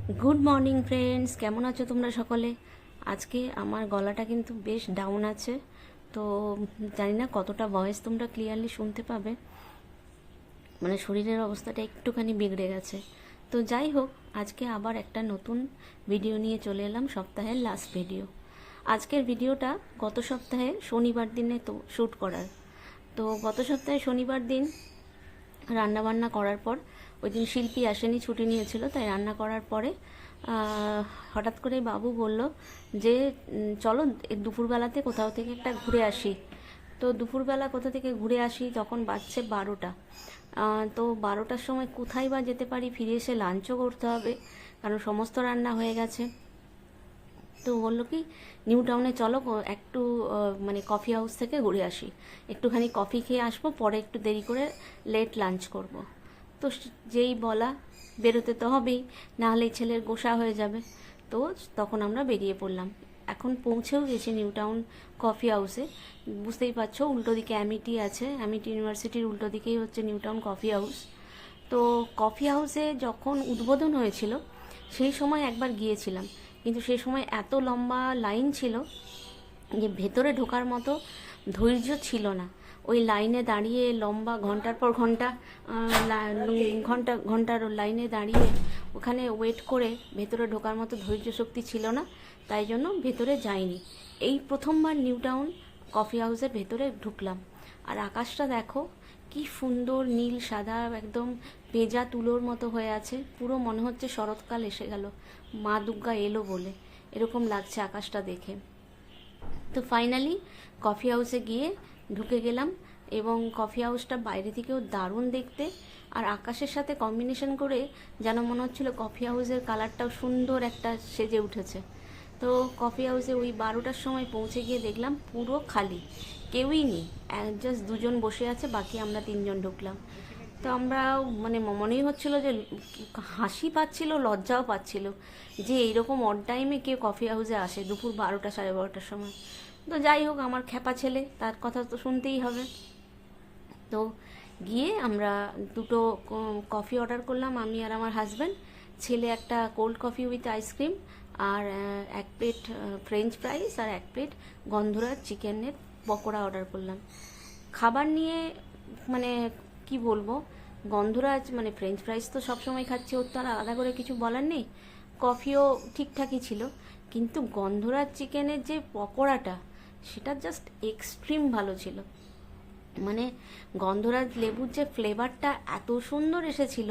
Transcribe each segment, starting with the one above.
Good morning friends, কেমন আছো তোমরা সকলে? আজকে আমার গলাটা কিন্তু বেশ ডাউন আছে, তো জানি না কতটা ভয়েস তোমরা ক্লিয়ারলি শুনতে পাবে। মানে শরীরের অবস্থাটা একটুখানি বিগড়ে গেছে। তো যাই হোক, আজকে আবার একটা নতুন ভিডিও নিয়ে চলে এলাম, সপ্তাহের লাস্ট ভিডিও। আজকের ভিডিওটা গত সপ্তাহে শনিবার দিনে তো শ্যুট করার। তো গত সপ্তাহে শনিবার দিন রান্নাবান্না করার পর, ওই দিন শিল্পী আসেনি, ছুটি নিয়েছিল, তাই রান্না করার পরে হঠাৎ করে বাবু বলল যে চলো দুপুরবেলাতে কোথাও থেকে একটা ঘুরে আসি। তো দুপুরবেলা কোথা থেকে ঘুরে আসি, তখন বাজছে 12টা। তো 12টার সময় কোথায় বা যেতে পারি, ফিরে এসে লাঞ্চও করতে হবে, কারণ সমস্ত রান্না হয়ে গেছে। তো বললো কি, নিউ টাউনে চলো একটু মানে কফি হাউস থেকে ঘুরে আসি, একটুখানি কফি খেয়ে আসবো, পরে একটু দেরি করে লেট লাঞ্চ করব। তো যেই বলা, বেরোতে তো হবেই, নাহলে ছেলের গোসা হয়ে যাবে। তো তখন আমরা বেরিয়ে পড়লাম। এখন পৌঁছেও গেছি নিউ টাউন কফি হাউসে। বুঝতেই পারছো, উল্টো দিকে অ্যামিটি আছে, অ্যামিটি ইউনিভার্সিটির উল্টো দিকেই হচ্ছে নিউ টাউন কফি হাউস। তো কফি হাউসে যখন উদ্বোধন হয়েছিল সেই সময় একবার গিয়েছিলাম, কিন্তু সেই সময় এত লম্বা লাইন ছিল যে ভেতরে ঢোকার মতো ধৈর্য ছিল না। ওই লাইনে দাঁড়িয়ে লম্বা ঘন্টার পর ঘন্টা ঘন্টার লাইনে দাঁড়িয়ে ওখানে ওয়েট করে ভেতরে ঢোকার মতো ধৈর্য শক্তি ছিল না, তাই জন্য ভেতরে যাইনি। এই প্রথমবার নিউ টাউন কফি হাউসের ভেতরে ঢুকলাম। আর আকাশটা দেখো, কি সুন্দর নীল সাদা, একদম পেঁজা তুলোর মতো হয়ে আছে, পুরো মনে হচ্ছে শরৎকাল এসে গেল, মা দুর্গা এলো বলে এরকম লাগছে আকাশটা দেখে। তো ফাইনালি কফি হাউসে গিয়ে ঢুকে গেলাম, এবং কফি হাউসটা বাইরে থেকেও দারুণ দেখতে, আর আকাশের সাথে কম্বিনেশন করে যেন মনে হচ্ছিল কফি হাউসের কালারটাও সুন্দর একটা সেজে উঠেছে। তো কফি হাউসে ওই 12টার সময় পৌঁছে গিয়ে দেখলাম পুরো খালি, কেউই নেই, জাস্ট দুজন বসে আছে, বাকি আমরা তিনজন ঢুকলাম। তো আমরা মানে মনেই হচ্ছিল যে হাসি পাচ্ছিল, লজ্জাও পাচ্ছিল যে এইরকম অড টাইমে কেউ কফি হাউসে আসে দুপুর 12টা 12:30টার সময়। তো যাই হোক, আমার খ্যাপা ছেলে, তার কথা তো শুনতেই হবে। তো গিয়ে আমরা দুটো কফি অর্ডার করলাম, আমি আর আমার হাজব্যান্ড। ছেলে একটা কোল্ড কফি উইথ আইসক্রিম, আর এক প্লেট ফ্রেঞ্চ ফ্রাইস, আর এক প্লেট গন্ধরাজ চিকেনের পকোড়া অর্ডার করলাম। খাবার নিয়ে মানে কি বলবো, গন্ধরাজ মানে ফ্রেঞ্চ ফ্রাইস তো সবসময় খাচ্ছি, ওর তো আর আলাদা করে কিছু বলার নেই। কফিও ঠিকঠাকই ছিল, কিন্তু গন্ধরাজ চিকেনের যে পকোড়াটা, সেটা জাস্ট এক্সট্রিম ভালো ছিল। মানে গন্ধরাজ লেবুর যে ফ্লেভারটা এত সুন্দর এসেছিল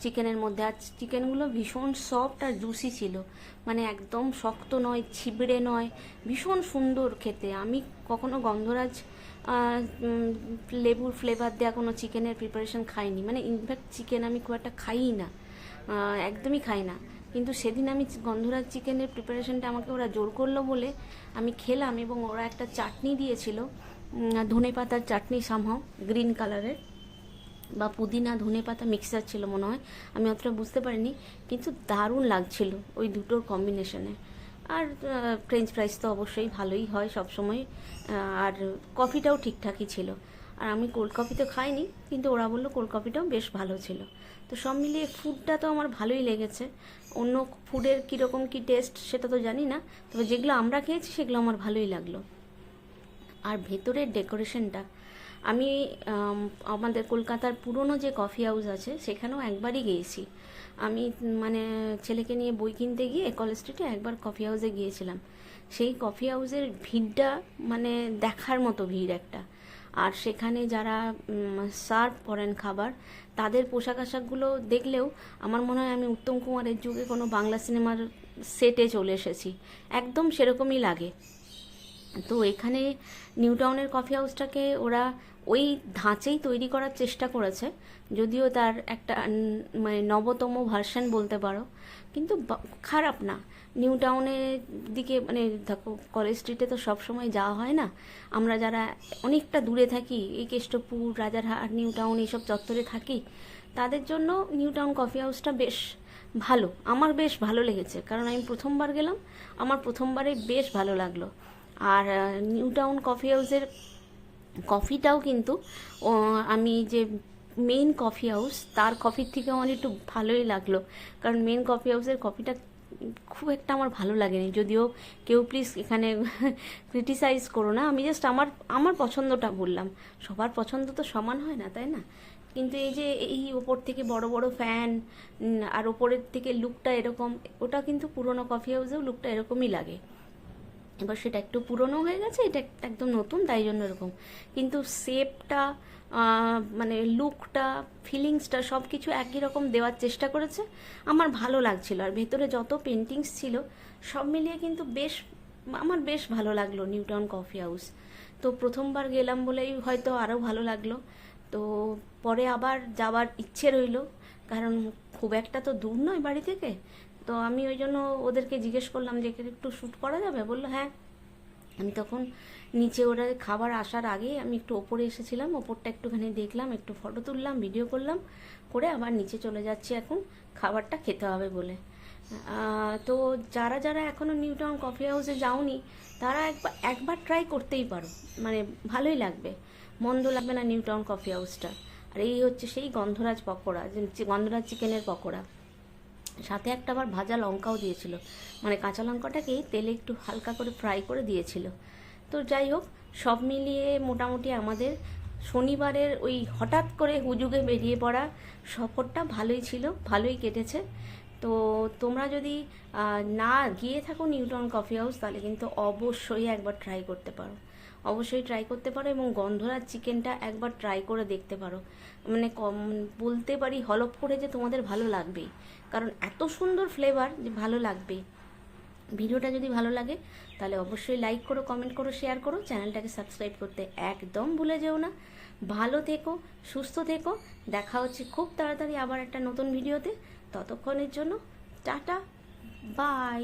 চিকেনের মধ্যে, আর চিকেনগুলো ভীষণ সফট আর জুসি ছিল, মানে একদম শক্ত নয়, ছিবড়ে নয়, ভীষণ সুন্দর খেতে। আমি কখনো গন্ধরাজ লেবুর ফ্লেভার দেওয়া কোনো চিকেনের প্রিপারেশন খাইনি, মানে ইনফ্যাক্ট চিকেন আমি খুব একটা খাইই না, একদমই খাই না। কিন্তু সেদিন আমি গন্ধরাজ চিকেনের প্রিপারেশনটা আমাকে ওরা জোর করলো বলে আমি খেলাম, এবং ওরা একটা চাটনি দিয়েছিল, ধনে পাতার চাটনি, সামহাও গ্রিন কালারের, বা পুদিনা ধনে পাতা মিক্সচার ছিল মনে হয়, আমি অতটা বুঝতে পারিনি, কিন্তু দারুণ লাগছিল ওই দুটোর কম্বিনেশনে। আর ফ্রেঞ্চ ফ্রাইস তো অবশ্যই ভালোই হয় সবসময়, আর কফিটাও ঠিকঠাকই ছিল। আর আমি কোল্ড কফি তো খাইনি, কিন্তু ওরা বললো কোল্ড কফিটাও বেশ ভালো ছিল। তো সব মিলিয়ে ফুডটা তো আমার ভালোই লেগেছে। অন্য ফুডের কীরকম কী টেস্ট সেটা তো জানি না, তবে যেগুলো আমরা খেয়েছি সেগুলো আমার ভালোই লাগলো। আর ভেতরের ডেকোরেশনটা, আমি আমাদের কলকাতার পুরনো যে কফি হাউস আছে সেখানেও একবারই গিয়েছি। আমি মানে ছেলেকে নিয়ে বই কিনতে গিয়ে কলেজ স্ট্রিটে একবার কফি হাউসে গিয়েছিলাম। সেই কফি হাউসের ভিড়টা মানে দেখার মতো ভিড় একটা। আর সেখানে যারা সার্ভ করেন খাবার, তাদের পোশাক আশাকগুলো দেখলেও আমার মনে হয় আমি উত্তম কুমারের যুগে কোনো বাংলা সিনেমার সেটে চলে এসেছি, একদম সেরকমই লাগে। তো এখানে নিউ টাউনের কফি হাউসটাকে ওরা ওই ধাঁচেই তৈরি করার চেষ্টা করেছে, যদিও তার একটা মানে নবতম ভার্সন বলতে পারো, কিন্তু খারাপ না। নিউ টাউনের দিকে মানে দেখো, কলেজ স্ট্রিটে তো সবসময় যাওয়া হয় না, আমরা যারা অনেকটা দূরে থাকি, এই কেষ্টপুর, রাজারহাট, নিউ টাউন এইসব চত্বরে থাকি, তাদের জন্য নিউ টাউন কফি হাউসটা বেশ ভালো, আমার বেশ ভালো লেগেছে, কারণ আমি প্রথমবার গেলাম, আমার প্রথমবারে বেশ ভালো লাগলো। আর নিউ টাউন কফি হাউসের কফিটাও কিন্তু আমি যে মেইন কফি হাউস, তার কফির থেকে আমার একটু ভালোই লাগলো, কারণ মেইন কফি হাউসের কফিটা খুব একটা আমার ভালো লাগেনি। যদিও কেউ প্লিজ এখানে ক্রিটিসাইজ করো না, আমি জাস্ট আমার আমার পছন্দটা বললাম। সবার পছন্দ তো সমান হয় না, তাই না? কিন্তু এই যে এই ওপর থেকে বড় বড় ফ্যান আর ওপরের থেকে লুকটা এরকম, ওটা কিন্তু পুরোনো কফি হাউসেও লুকটা এরকমই লাগে। এবার সেটা একটু পুরনো হয়ে গেছে, এটা একদম নতুন, তাই জন্য এরকম। কিন্তু শেপটা, মানে লুকটা, ফিলিংসটা সব কিছু একই রকম দেওয়ার চেষ্টা করেছে। আমার ভালো লাগছিল, আর ভেতরে যত পেন্টিংস ছিল সব মিলিয়ে কিন্তু আমার বেশ ভালো লাগলো নিউ টাউন কফি হাউস। তো প্রথমবার গেলাম বলেই হয়তো আরও ভালো লাগলো। তো পরে আবার যাওয়ার ইচ্ছে রইলো, কারণ খুব একটা তো দূর নয় বাড়ি থেকে। তো আমি ওই জন্য ওদেরকে জিজ্ঞেস করলাম যে একটু শ্যুট করা যাবে, বললো হ্যাঁ। আমি তখন নিচে ওরা খাবার আসার আগেই আমি একটু ওপরে এসেছিলাম, ওপরটা একটুখানি দেখলাম, একটু ফটো তুললাম, ভিডিও করলাম, করে আবার নিচে চলে যাচ্ছি এখন খাবারটা খেতে হবে বলে। তো যারা যারা এখনও নিউ টাউন কফি হাউসে যাওনি, তারা একবার ট্রাই করতেই পারো, মানে ভালোই লাগবে, মন্দ লাগবে না নিউ টাউন কফি হাউসটা। আর এই হচ্ছে সেই গন্ধরাজ পকোড়া, গন্ধরাজ চিকেনের পকোড়া, সাথে একটা আবার ভাজা লঙ্কাও দিয়েছিল, মানে কাঁচা লঙ্কাটাকেই তেলে একটু হালকা করে ফ্রাই করে দিয়েছিল। তো যাই হোক, সব মিলিয়ে মোটামুটি আমাদের শনিবারের ওই হঠাৎ করে হুজুগে বেরিয়ে পড়া সফরটা ভালোই ছিল, ভালোই কেটেছে। তো তোমরা যদি না গিয়ে থাকো নিউ টাউন কফি হাউস, তাহলে কিন্তু অবশ্যই একবার ট্রাই করতে পারো, অবশ্যই ট্রাই করতে পারো, এবং গন্ধরাজ চিকেনটা একবার ট্রাই করে দেখতে পারো। মানে বলতে পারি হলফ করে যে তোমাদের ভালো লাগবেই, কারণ এত সুন্দর ফ্লেভার যে ভালো লাগবেই। ভিডিওটা যদি ভালো লাগে তাহলে অবশ্যই লাইক করো, কমেন্ট করো, শেয়ার করো, চ্যানেলটাকে সাবস্ক্রাইব করতে একদম ভুলে যেও না। ভালো থেকো, সুস্থ থেকো, দেখা হচ্ছে খুব তাড়াতাড়ি আবার একটা নতুন ভিডিওতে। ততক্ষণের জন্য টাটা, বাই।